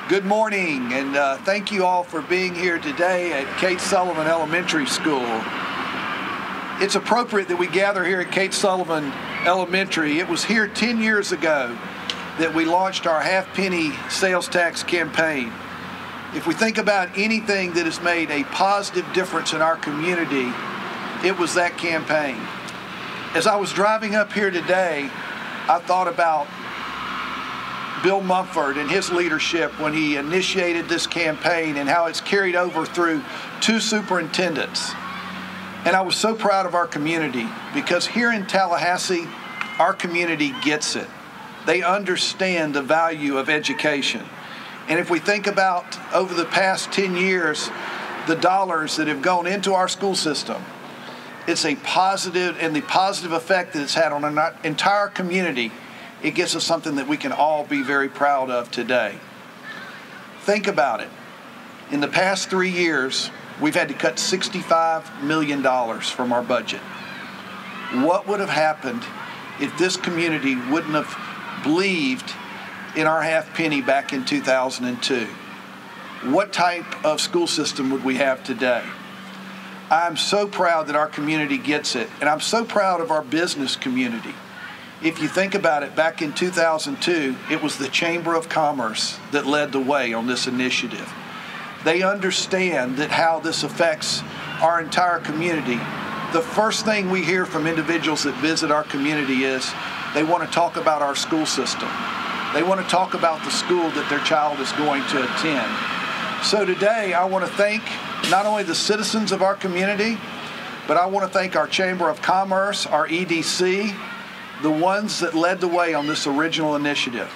Good morning, and thank you all for being here today at Kate Sullivan Elementary School. It's appropriate that we gather here at Kate Sullivan Elementary. It was here 10 years ago that we launched our half-penny sales tax campaign. If we think about anything that has made a positive difference in our community, it was that campaign. As I was driving up here today, I thought about Bill Mumford and his leadership when he initiated this campaign and how it's carried over through 2 superintendents. And I was so proud of our community because here in Tallahassee, our community gets it. They understand the value of education. And if we think about over the past 10 years, the dollars that have gone into our school system, it's a positive, and the positive effect that it's had on our entire community, it gives us something that we can all be very proud of today. Think about it. In the past 3 years, we've had to cut $65 million from our budget. What would have happened if this community wouldn't have believed in our half penny back in 2002? What type of school system would we have today? I'm so proud that our community gets it, and I'm so proud of our business community. If you think about it, back in 2002, it was the Chamber of Commerce that led the way on this initiative. They understand that how this affects our entire community. The first thing we hear from individuals that visit our community is they want to talk about our school system. They want to talk about the school that their child is going to attend. So today, I want to thank not only the citizens of our community, but I want to thank our Chamber of Commerce, our EDC, the ones that led the way on this original initiative.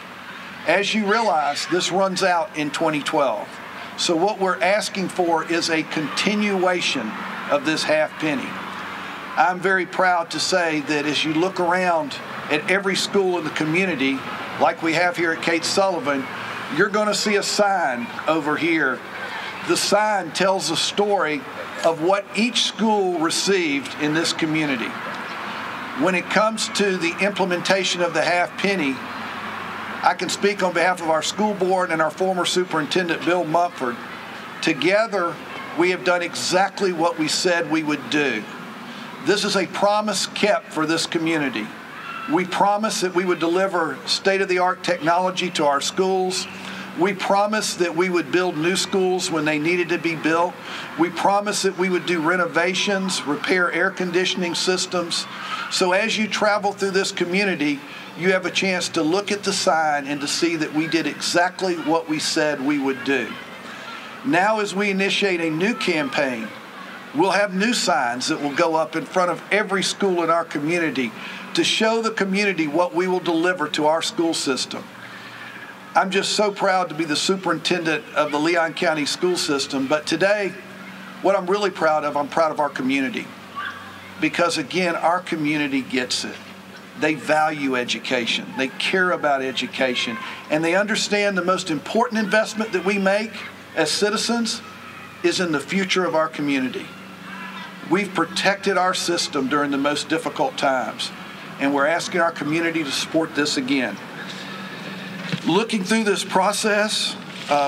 As you realize, this runs out in 2012. So what we're asking for is a continuation of this half penny. I'm very proud to say that as you look around at every school in the community, like we have here at Kate Sullivan, you're going to see a sign over here. The sign tells a story of what each school received in this community. When it comes to the implementation of the half penny, I can speak on behalf of our school board and our former superintendent, Bill Mumford. Together, we have done exactly what we said we would do. This is a promise kept for this community. We promised that we would deliver state-of-the-art technology to our schools. We promised that we would build new schools when they needed to be built. We promised that we would do renovations, repair air conditioning systems. So as you travel through this community, you have a chance to look at the sign and to see that we did exactly what we said we would do. Now as we initiate a new campaign, we'll have new signs that will go up in front of every school in our community to show the community what we will deliver to our school system. I'm just so proud to be the superintendent of the Leon County school system, but today, what I'm really proud of, I'm proud of our community. Because again, our community gets it. They value education, they care about education, and they understand the most important investment that we make as citizens is in the future of our community. We've protected our system during the most difficult times, and we're asking our community to support this again. Looking through this process,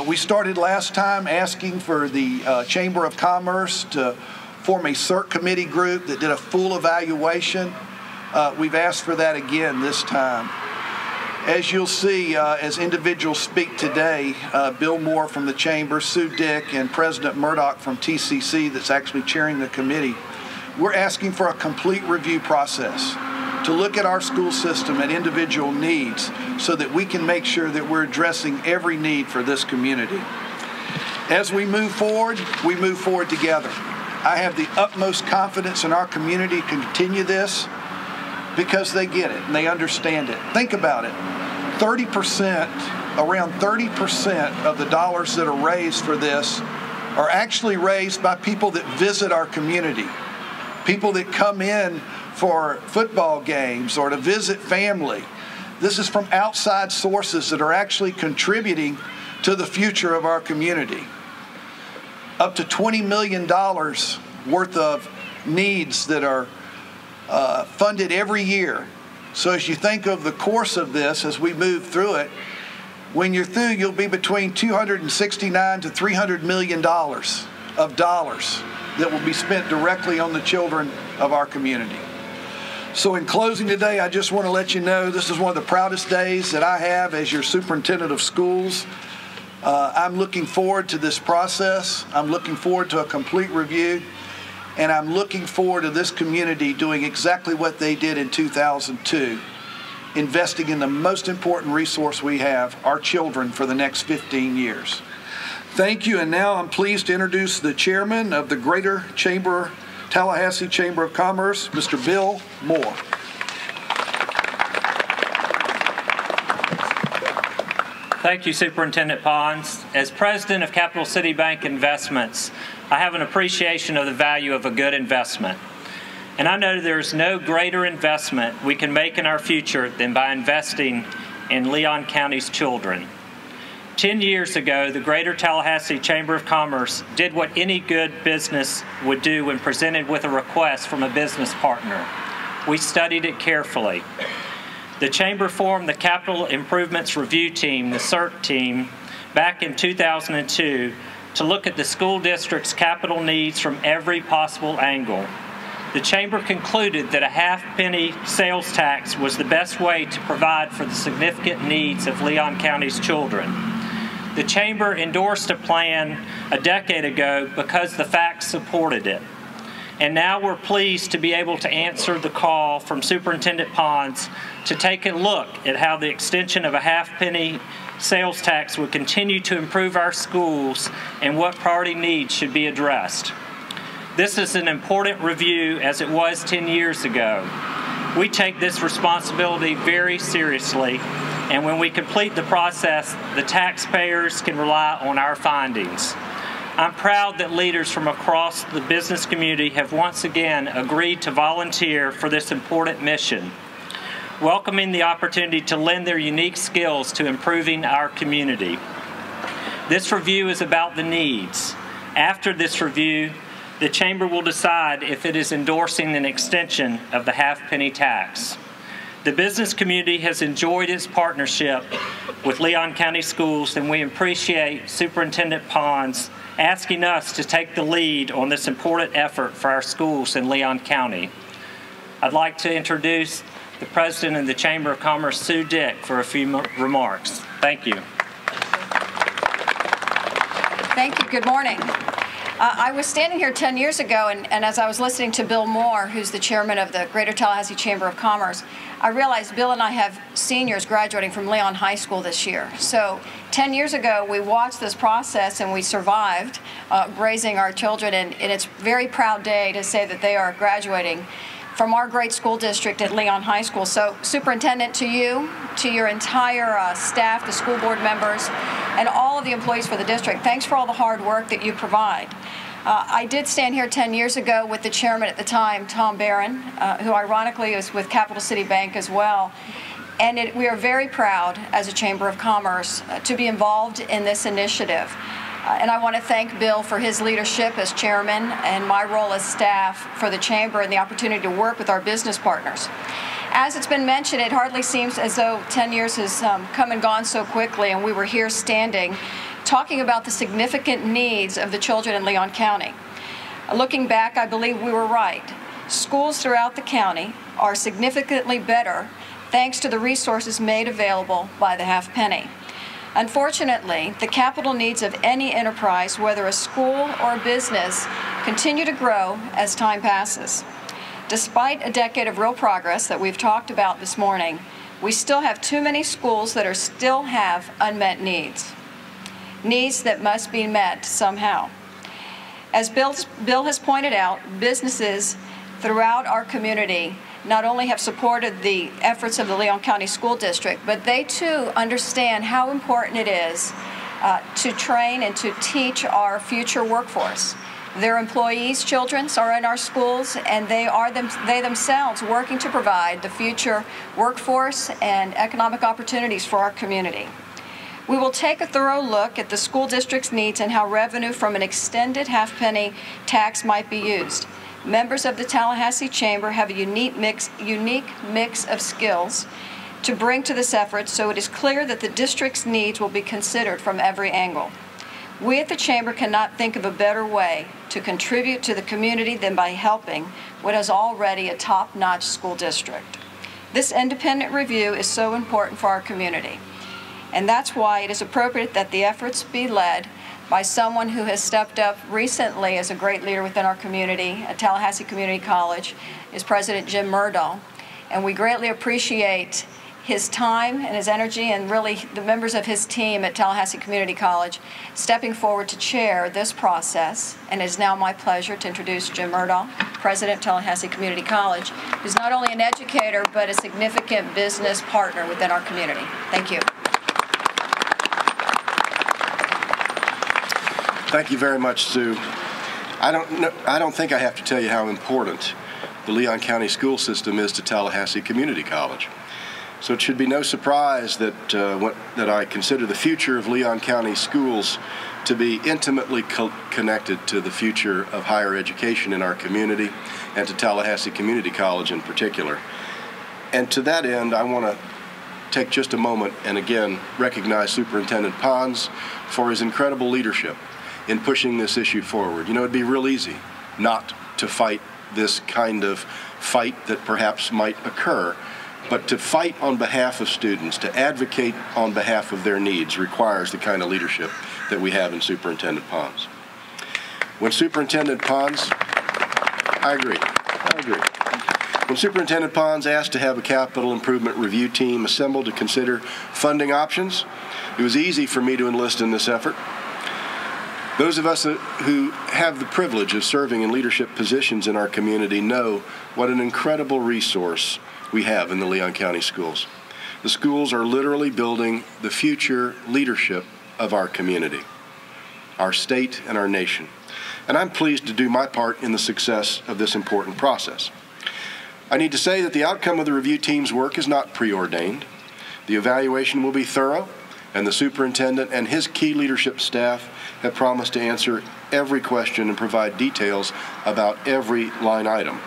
we started last time asking for the Chamber of Commerce to form a CERT committee group that did a full evaluation. We've asked for that again this time. As you'll see, as individuals speak today, Bill Moore from the Chamber, Sue Dick, and President Murdaugh from TCC that's actually chairing the committee, we're asking for a complete review process to look at our school system and individual needs so that we can make sure that we're addressing every need for this community. As we move forward together. I have the utmost confidence in our community to continue this because they get it and they understand it. Think about it. 30%, around 30% of the dollars that are raised for this are actually raised by people that visit our community, people that come in for football games or to visit family. This is from outside sources that are actually contributing to the future of our community. Up to $20 million worth of needs that are funded every year. So as you think of the course of this, as we move through it, When you're through, you'll be between $269 to $300 million of dollars that will be spent directly on the children of our community. So in closing today, I just want to let you know this is one of the proudest days that I have as your superintendent of schools. I'm looking forward to this process. I'm looking forward to a complete review. And I'm looking forward to this community doing exactly what they did in 2002, investing in the most important resource we have, our children, for the next 15 years. Thank you, and now I'm pleased to introduce the chairman of the Greater Tallahassee Chamber of Commerce, Mr. Bill Moore. Thank you, Superintendent Pons. As president of Capital City Bank Investments, I have an appreciation of the value of a good investment. And I know there's no greater investment we can make in our future than by investing in Leon County's children. 10 years ago, the Greater Tallahassee Chamber of Commerce did what any good business would do when presented with a request from a business partner. We studied it carefully. The Chamber formed the Capital Improvements Review Team, the CIRT team, back in 2002 to look at the school district's capital needs from every possible angle. The Chamber concluded that a half-penny sales tax was the best way to provide for the significant needs of Leon County's children. The Chamber endorsed a plan a decade ago because the facts supported it. And now we're pleased to be able to answer the call from Superintendent Pons to take a look at how the extension of a half-penny sales tax would continue to improve our schools and what priority needs should be addressed. This is an important review as it was 10 years ago. We take this responsibility very seriously, and when we complete the process, the taxpayers can rely on our findings. I'm proud that leaders from across the business community have once again agreed to volunteer for this important mission, welcoming the opportunity to lend their unique skills to improving our community. This review is about the needs. After this review, the Chamber will decide if it is endorsing an extension of the half-penny tax. The business community has enjoyed its partnership with Leon County Schools, and we appreciate Superintendent Pons asking us to take the lead on this important effort for our schools in Leon County. I'd like to introduce the President of the Chamber of Commerce, Sue Dick, for a few remarks. Thank you. Thank you. Good morning. I was standing here 10 years ago, and as I was listening to Bill Moore, who's the chairman of the Greater Tallahassee Chamber of Commerce, I realized Bill and I have seniors graduating from Leon High School this year. So 10 years ago, we watched this process and we survived raising our children, and it's a very proud day to say that they are graduating from our great school district at Leon High School. So Superintendent, to you, to your entire staff, the school board members, and all of the employees for the district, thanks for all the hard work that you provide. I did stand here 10 years ago with the chairman at the time, Tom Barron, who ironically is with Capital City Bank as well. And we are very proud as a Chamber of Commerce to be involved in this initiative. And I want to thank Bill for his leadership as chairman and my role as staff for the Chamber and the opportunity to work with our business partners. As it's been mentioned, it hardly seems as though 10 years has come and gone so quickly, and we were here standing talking about the significant needs of the children in Leon County. Looking back, I believe we were right. Schools throughout the county are significantly better thanks to the resources made available by the half penny. Unfortunately, the capital needs of any enterprise, whether a school or a business, continue to grow as time passes. Despite a decade of real progress that we've talked about this morning, we still have too many schools that still have unmet needs that must be met somehow. As Bill has pointed out, businesses throughout our community not only have supported the efforts of the Leon County School District, but they too understand how important it is to train and to teach our future workforce. Their employees' children are in our schools, and they themselves working to provide the future workforce and economic opportunities for our community. We will take a thorough look at the school district's needs and how revenue from an extended half-penny tax might be used. Members of the Tallahassee Chamber have a unique mix of skills to bring to this effort so it is clear that the district's needs will be considered from every angle. We at the Chamber cannot think of a better way to contribute to the community than by helping what is already a top-notch school district. This independent review is so important for our community, and that's why it is appropriate that the efforts be led by someone who has stepped up recently as a great leader within our community at Tallahassee Community College, is President Jim Murdaugh, and we greatly appreciate his time and his energy, and really the members of his team at Tallahassee Community College stepping forward to chair this process. And it is now my pleasure to introduce Jim Murdaugh, President of Tallahassee Community College, who's not only an educator but a significant business partner within our community. Thank you. Thank you very much, Sue. I don't think I have to tell you how important the Leon County school system is to Tallahassee Community College. So it should be no surprise that that I consider the future of Leon County schools to be intimately connected to the future of higher education in our community and to Tallahassee Community College in particular. And to that end, I want to take just a moment and again recognize Superintendent Pons for his incredible leadership in pushing this issue forward. You know, it'd be real easy not to fight this kind of fight that perhaps might occur, but to fight on behalf of students, to advocate on behalf of their needs, requires the kind of leadership that we have in Superintendent Pons. When Superintendent Pons, I agree. When Superintendent Pons asked to have a capital improvement review team assembled to consider funding options, it was easy for me to enlist in this effort. Those of us who have the privilege of serving in leadership positions in our community know what an incredible resource we have in the Leon County schools. The schools are literally building the future leadership of our community, our state, and our nation. And I'm pleased to do my part in the success of this important process. I need to say that the outcome of the review team's work is not preordained. The evaluation will be thorough, and the superintendent and his key leadership staff have promised to answer every question and provide details about every line item.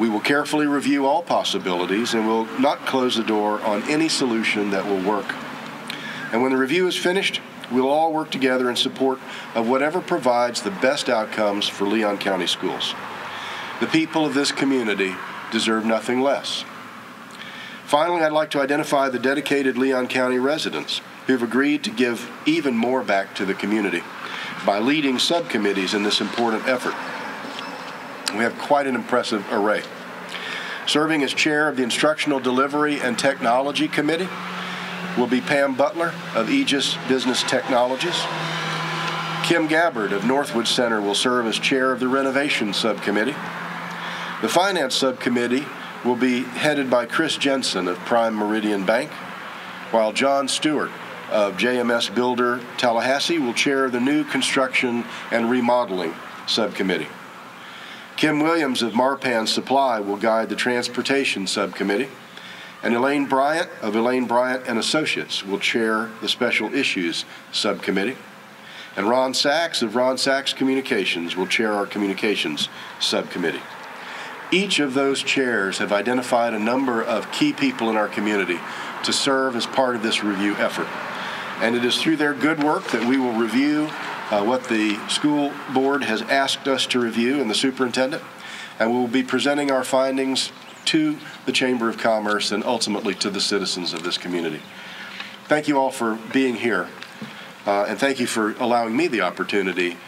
We will carefully review all possibilities and will not close the door on any solution that will work. And when the review is finished, we'll all work together in support of whatever provides the best outcomes for Leon County schools. The people of this community deserve nothing less. Finally, I'd like to identify the dedicated Leon County residents who have agreed to give even more back to the community by leading subcommittees in this important effort. We have quite an impressive array. Serving as chair of the Instructional Delivery and Technology Committee will be Pam Butler of Aegis Business Technologies. Kim Gabbard of Northwood Center will serve as chair of the Renovation Subcommittee. The Finance Subcommittee will be headed by Chris Jensen of Prime Meridian Bank, while John Stewart of JMS Builder Tallahassee will chair the New Construction and Remodeling Subcommittee. Kim Williams of Marpan Supply will guide the Transportation Subcommittee, and Elaine Bryant of Elaine Bryant and Associates will chair the Special Issues Subcommittee, and Ron Sachs of Ron Sachs Communications will chair our Communications Subcommittee. Each of those chairs have identified a number of key people in our community to serve as part of this review effort. And it is through their good work that we will review what the school board has asked us to review and the superintendent, and we will be presenting our findings to the Chamber of Commerce and ultimately to the citizens of this community. Thank you all for being here, and thank you for allowing me the opportunity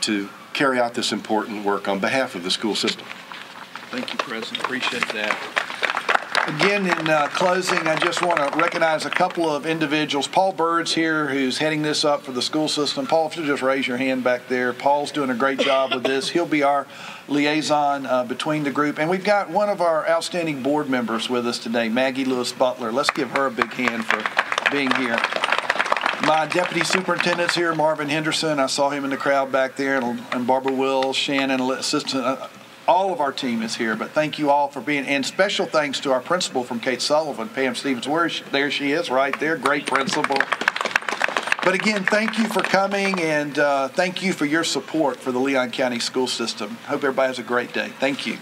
to carry out this important work on behalf of the school system. Thank you, President. Appreciate that. Again, in closing, I just want to recognize a couple of individuals. Paul Bird's here, who's heading this up for the school system. Paul, if you'll just raise your hand back there. Paul's doing a great job with this. He'll be our liaison between the group. And we've got one of our outstanding board members with us today, Maggie Lewis Butler. Let's give her a big hand for being here. My deputy superintendent's here, Marvin Henderson. I saw him in the crowd back there, and Barbara Wills, Shannon, assistant. All of our team is here, but thank you all for being, and special thanks to our principal from Kate Sullivan, Pam Stevens. There she is, right there, great principal. But again, thank you for coming, and thank you for your support for the Leon County school system. Hope everybody has a great day. Thank you.